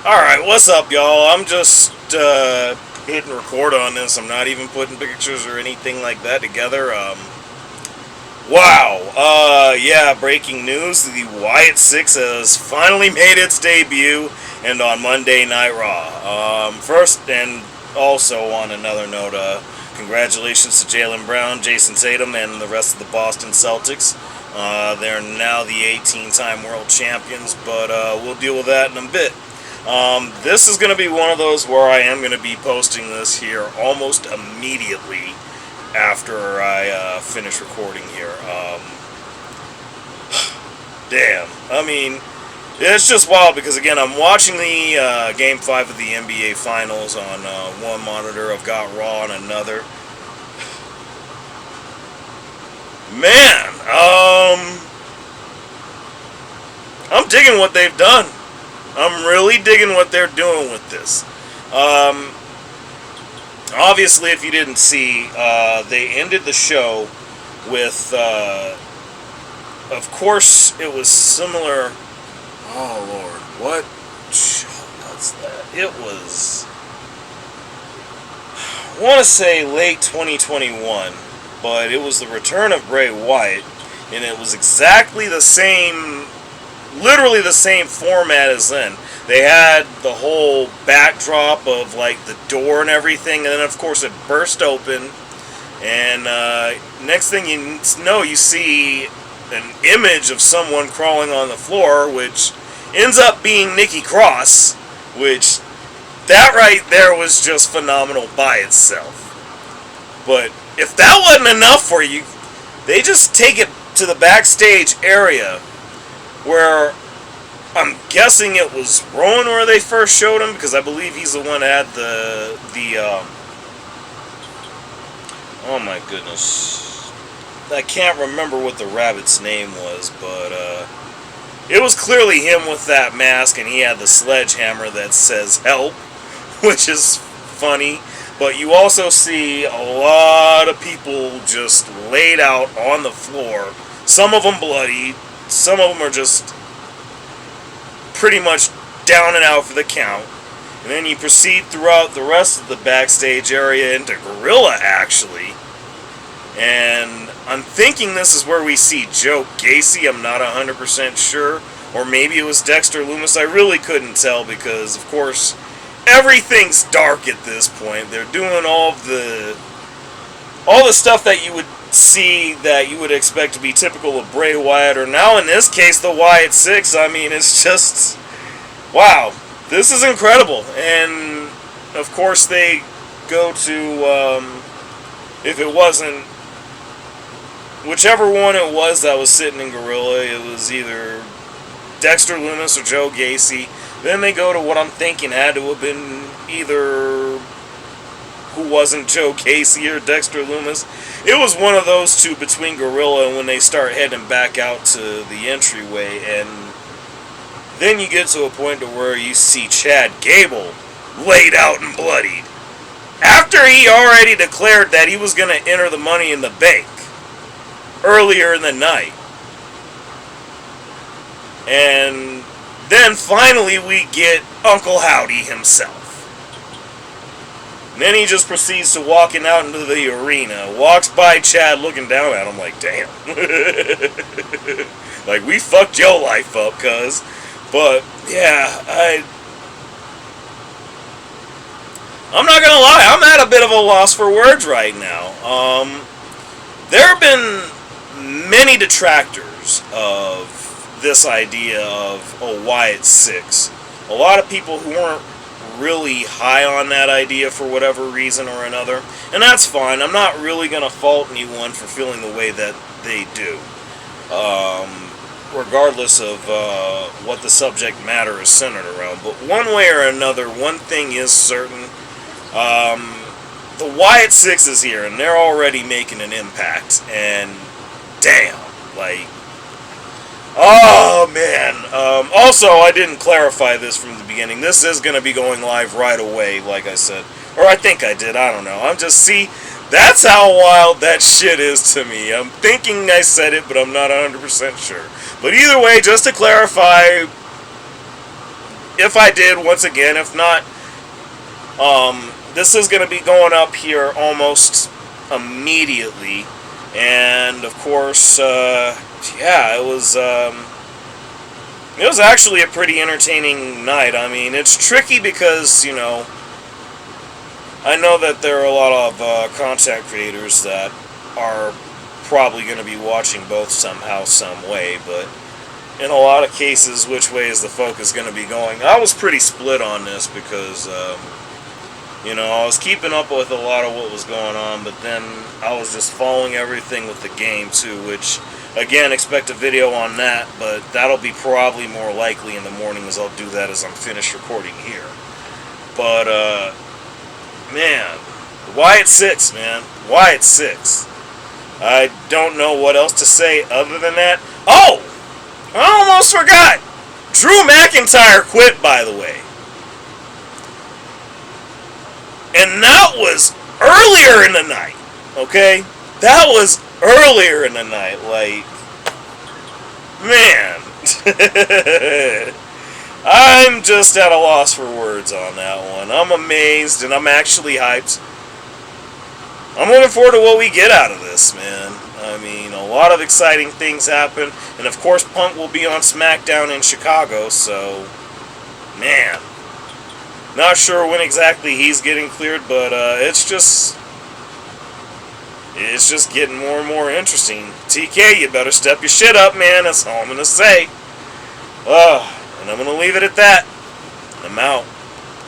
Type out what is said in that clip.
Alright, what's up, y'all? I'm just hitting record on this. I'm not even putting pictures or anything like that together. Wow. Yeah, breaking news. The Wyatt 6 has finally made its debut and on Monday Night Raw. First, and also on another note, congratulations to Jaylen Brown, Jason Tatum, and the rest of the Boston Celtics. They're now the 18-time world champions, but we'll deal with that in a bit. This is going to be one of those where I am going to be posting this here almost immediately after I finish recording here. Damn. I mean, it's just wild because, again, I'm watching the Game 5 of the NBA Finals on one monitor. I've got Raw on another. Man, I'm digging what they've done. I'm really digging what they're doing with this. Obviously, if you didn't see, they ended the show with, of course, it was similar. Oh, Lord. What show was that? It was, I want to say late 2021, but it was the return of Bray Wyatt, and it was exactly the same, literally the same format as then. They had the whole backdrop of like the door and everything, and then of course it burst open, and next thing you know, you see an image of someone crawling on the floor, which ends up being Nikki Cross, which that right there was just phenomenal by itself. But if that wasn't enough for you, they just take it to the backstage area where I'm guessing it was Rowan where they first showed him, because I believe he's the one that had the oh my goodness, I can't remember what the rabbit's name was, but it was clearly him with that mask, and he had the sledgehammer that says help, which is funny. But you also see a lot of people just laid out on the floor, some of them bloody, some of them are just pretty much down and out for the count. And then you proceed throughout the rest of the backstage area into Gorilla, actually. And I'm thinking this is where we see Joe Gacy. I'm not 100% sure. Or maybe it was Dexter Lumis. I really couldn't tell because, of course, everything's dark at this point. They're doing all the stuff that you would see that you would expect to be typical of Bray Wyatt, or now in this case the Wyatt 6. I mean, it's just, wow, this is incredible. And of course they go to, if it wasn't, whichever one it was that was sitting in Gorilla, it was either Dexter Lumis or Joe Gacy. Then they go to what I'm thinking had to have been either who wasn't Joe Gacy or Dexter Lumis. It was one of those two between Gorilla and when they start heading back out to the entryway, and then you get to a point to where you see Chad Gable laid out and bloodied after he already declared that he was going to enter the Money in the Bank earlier in the night. And then finally we get Uncle Howdy himself. And then he just proceeds to walking out into the arena, walks by Chad looking down at him like, damn. Like, we fucked your life up, cuz. But, yeah, I'm not gonna lie, I'm at a bit of a loss for words right now. There have been many detractors of this idea of a Wyatt 6. A lot of people who weren't really high on that idea for whatever reason or another, and that's fine. I'm not really going to fault anyone for feeling the way that they do, regardless of what the subject matter is centered around. But one way or another, one thing is certain. The Wyatt 6 is here, and they're already making an impact, and damn, like, oh, man. Also, I didn't clarify this from the beginning. This is going to be going live right away, like I said. Or I think I did. I don't know. I'm just, see, that's how wild that shit is to me. I'm thinking I said it, but I'm not 100% sure. But either way, just to clarify, if I did, once again, if not, this is going to be going up here almost immediately. And of course, yeah, it was actually a pretty entertaining night. I mean, it's tricky because, you know, I know that there are a lot of content creators that are probably going to be watching both somehow, some way, but in a lot of cases, which way is the focus going to be going? I was pretty split on this because, you know, I was keeping up with a lot of what was going on, but then I was just following everything with the game too, which, again, expect a video on that, but that'll be probably more likely in the morning, as I'll do that as I'm finished recording here. But, man, Wyatt 6, man. Wyatt 6. I don't know what else to say other than that. Oh! I almost forgot! Drew McIntyre quit, by the way. And that was earlier in the night, okay? That was earlier in the night, like, man. I'm just at a loss for words on that one. I'm amazed, and I'm actually hyped. I'm looking forward to what we get out of this, man. I mean, a lot of exciting things happen, and of course Punk will be on SmackDown in Chicago, so, man. Not sure when exactly he's getting cleared, but it's just getting more and more interesting. TK, you better step your shit up, man. That's all I'm going to say. And I'm going to leave it at that. I'm out.